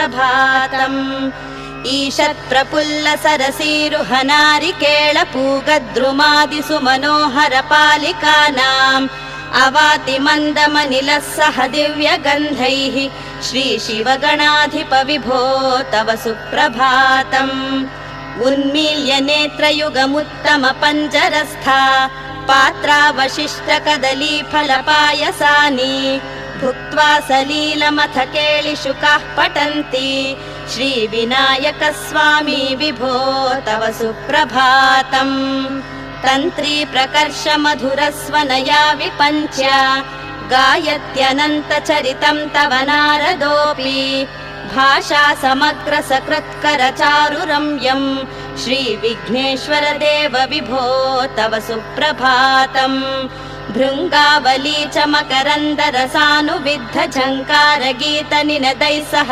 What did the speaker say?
सुप्रभातम् ईषत्प्रफुल्ल सरसीरुहनारिकेळपूगद्रुमादिसुमनोहर पालिकानाम् अवाति मन्दमनिलः सह दिव्यगन्धैः श्रीशिवगणाधिप विभो तव सुप्रभातम् उन्मील्य नेत्रयुगमुत्तम पञ्जरस्था पात्रावशिष्टकदलीफलपायसानि भुक्त्वा सलीलमथ केळिशुकाः पठन्ति श्रीविनायकस्वामी विभो तव सुप्रभातम् तन्त्री प्रकर्ष मधुरस्वनया विपञ्च्य गायत्यनन्तचरितं तव नारदोऽपि भाषा समग्र सकृत्कर चारुरम्यम् श्रीविघ्नेश्वर देव विभो तव सुप्रभातम् भृङ्गावली च मकरन्दरसानुविद्ध झङ्कार गीत निनदैः सह